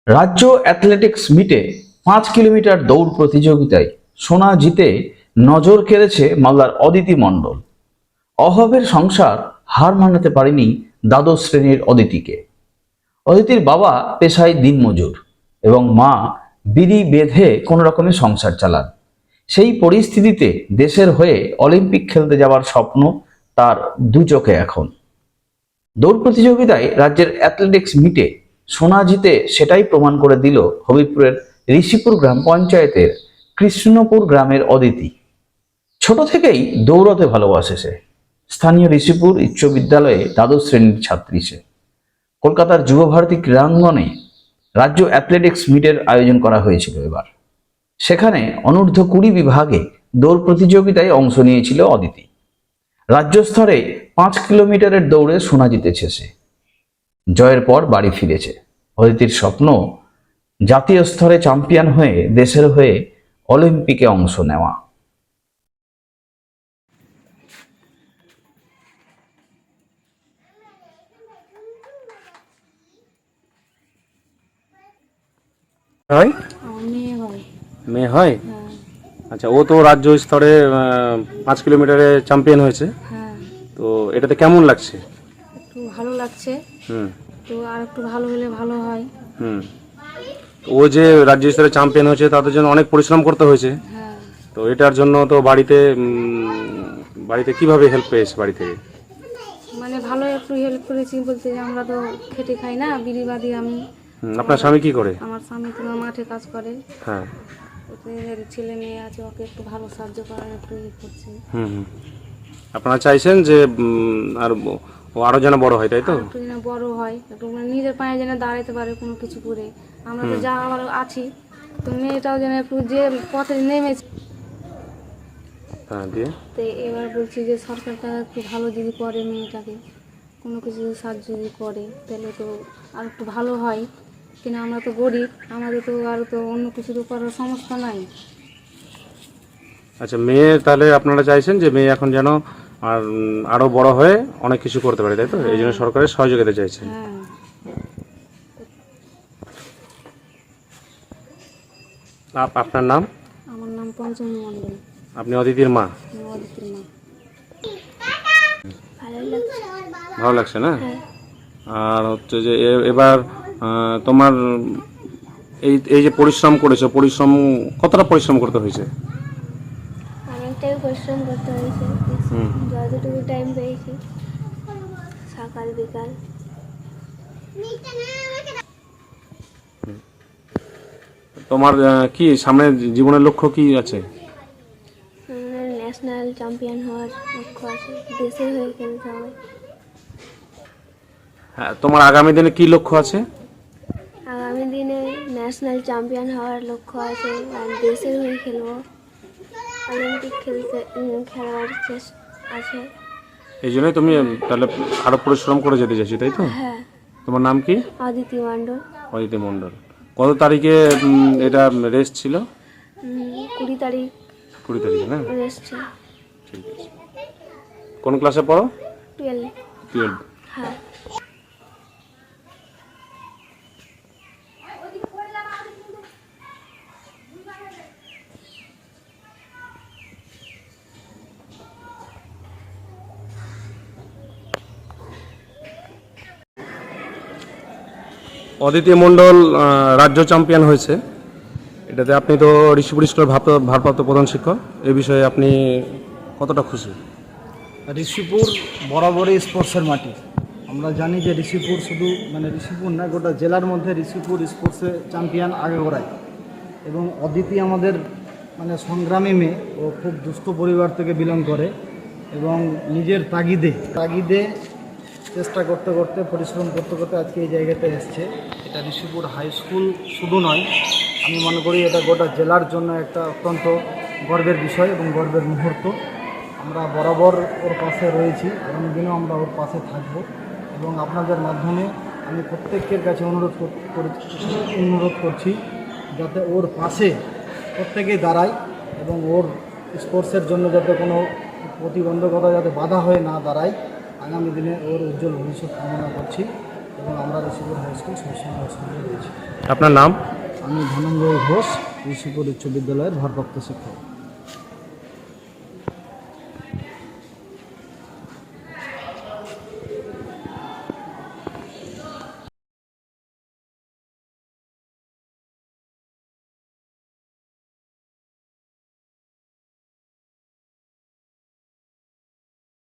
রাজ্য অ্যাথলেটিক্স মিটে 5 কিলোমিটার দৌড় প্রতিযোগিতায় সোনা জিতে নজর কেড়েছে মালদার অদিতি মণ্ডল। অভাবের সংসার হার মানাতে পারেনি দ্বাদশ শ্রেণীর অদিতিকে। অদিতির বাবা পেশায় দিনমজুর এবং মা বিড়ি বেঁধে কোনো রকমে সংসার চালান। সেই পরিস্থিতিতে দেশের হয়ে অলিম্পিক খেলতে যাওয়ার স্বপ্ন তার দু চোখে এখন। দৌড় প্রতিযোগিতায় রাজ্যের অ্যাথলেটিক্স মিটে সোনা জিতে সেটাই প্রমাণ করে দিল হবিবপুরের ঋষিপুর গ্রাম পঞ্চায়েতের কৃষ্ণপুর গ্রামের অদিতি। ছোট থেকেই দৌড়াতে ভালোবাসে সে। স্থানীয় ঋষিপুর উচ্চ বিদ্যালয়ে দ্বাদশ শ্রেণীর ছাত্রী সে। কলকাতার যুবভারতী ক্রীড়াঙ্গনে রাজ্য অ্যাথলেটিক্স মিটের আয়োজন করা হয়েছিল এবার। সেখানে অনূর্ধ্ব 20 বিভাগে দৌড় প্রতিযোগিতায় অংশ নিয়েছিল অদিতি। রাজ্য স্তরে 5 কিলোমিটারের দৌড়ে সোনা জিতেছে সে। জয়ের পর বাড়ি ফিরেছে। অদিতির স্বপ্ন জাতীয় স্তরে চ্যাম্পিয়ন হয়ে দেশের হয়ে অলিম্পিকে অংশ নেওয়া। হয় আমার মেয়ে হয়। মেয়ে হয়। হ্যাঁ। আচ্ছা, ও তো রাজ্য স্তরে 5 কিলোমিটারে চ্যাম্পিয়ন হয়েছে, হ্যাঁ, তো এটাতে কেমন লাগছে? একটু ভালো লাগছে। হুম তো আর একটু ভালো হলে ভালো হয়। হুম ও যে রাজ্য স্তরে চ্যাম্পিয়ন হয়েছে তাদের জন্য অনেক পরিশ্রম করতে হয়েছে। হ্যাঁ, তো এটার জন্য তো বাড়িতে কিভাবে হেল্প পেয়েছে বাড়ি থেকে? মানে ভালো একটু হেল্প করেছি বলতে যে আমরা তো খেটে খাই না, বিড়ি বাদি আমি। আপনার স্বামী কি করে? আমার স্বামী তোমার মাঠে কাজ করে। হ্যাঁ। ওতে ছেলে মেয়ে আছে, ওকে একটু ভালো সাহায্য করার একটু ইয়ে করছি। হুম হুম আপনারা চাইছেন যে ও আরো যেন বড় হয়, তাই তো? আর একটু যেন বড় হয়, একটু মানে নিজের পায়ে যেন দাঁড়াতে পারে কোনো কিছু করে। আমরা তো যা আবার আছি, তো মেয়েটাও যেন একটু যে পথে নেমেছে। হ্যাঁ, দিয়ে তো এবার বলছি যে সরকারটা একটু ভালো যদি করে, মেয়েটাকে কোনো কিছু সাহায্য যদি করে তাহলে তো আর একটু ভালো হয়। কিন্তু আমরা তো গরিব, আমাদের তো আর তো অন্য কিছু তো করার সমস্যা নাই। আচ্ছা, মেয়ে তাহলে আপনারা চাইছেন যে মেয়ে এখন যেন আরো বড় হয়ে অনেক কিছু করতে পারে, তাই তো? এই জন্য সরকারের সহযোগিতা চাইছেন। হ্যাঁ, আপনার নাম? আমার নাম পঞ্চমী মণ্ডল। আপনি অদিতির মা? আমি অদিতির মা। ভালোই লাগছে। ভালো লাগছে না? হ্যাঁ। আর হচ্ছে যে এবার তোমার এই এই যে পরিশ্রম করেছো, কতটা পরিশ্রম করতে হয়েছে? অনেকটাই পরিশ্রম করতে হয়েছে। হুম যতটুকু টাইম পেয়েছি, সকাল বিকাল। তোমার কি সামনে জীবনের লক্ষ্য কি আছে? ন্যাশনাল চ্যাম্পিয়ন হওয়ার লক্ষ্য আছে, দেশের হয়ে খেলতে হবে। হ্যাঁ, তোমার আগামী দিনে কি লক্ষ্য আছে? আগামী দিনে ন্যাশনাল চ্যাম্পিয়ন হওয়ার লক্ষ্য আছে, আর দেশের হয়ে খেলবো। অলিম্পিক খেলার চেষ্টা আছে। এই জন্যই তুমি তাহলে আরো পরিশ্রম করে যেতে চাইছি, তাই তো? হ্যাঁ। তোমার নাম কি? অদিতি মণ্ডল। অদিতি মণ্ডল। কত তারিখে এটা রেস ছিল? 20 তারিখ 20 তারিখে না? রেস্ট ছিল। ঠিক আছে। কোন ক্লাসে পড়ো? 12। 12। হ্যাঁ। অদিতি মণ্ডল রাজ্য চ্যাম্পিয়ন হয়েছে, এটাতে আপনি তো ঋষিপুর স্কুলের ভারপ্রাপ্ত প্রধান শিক্ষক, এই বিষয়ে আপনি কতটা খুশি? ঋষিপুর বরাবরই স্পোর্টসের মাটি। আমরা জানি যে ঋষিপুর শুধু মানে ঋষিপুর না, গোটা জেলার মধ্যে ঋষিপুর স্পোর্টসে চ্যাম্পিয়ন আগে গড়ায়। এবং অদিতি আমাদের মানে সংগ্রামী মেয়ে, ও খুব দুস্থ পরিবার থেকে বিলং করে এবং নিজের তাগিদে চেষ্টা করতে করতে পরিশ্রম করতে করতে আজকে এই জায়গাতে এসছে। এটা ঋষিপুর হাই স্কুল শুধু নয়, আমি মনে করি এটা গোটা জেলার জন্য একটা অত্যন্ত গর্বের বিষয় এবং গর্বের মুহূর্ত। আমরা বরাবর ওর পাশে রয়েছি, আগামী দিনেও আমরা ওর পাশে থাকব। এবং আপনাদের মাধ্যমে আমি প্রত্যেকের কাছে অনুরোধ করছি যাতে ওর পাশে প্রত্যেকেই দাঁড়ায় এবং ওর স্পোর্টসের জন্য যাতে কোনো প্রতিবন্ধকতা যাতে বাধা হয়ে না দাঁড়ায়। আগামী দিনে ওর উজ্জ্বল ভবিষ্যৎ কামনা করছি এবং এবং আমরা ঋষিপুর হাই স্কুল সবসময় হাই রয়েছি। আপনার নাম? আমি ধনঞ্জয় ঘোষ, ঋষিপুর উচ্চ বিদ্যালয়ের ভারপ্রাপ্ত শিক্ষক।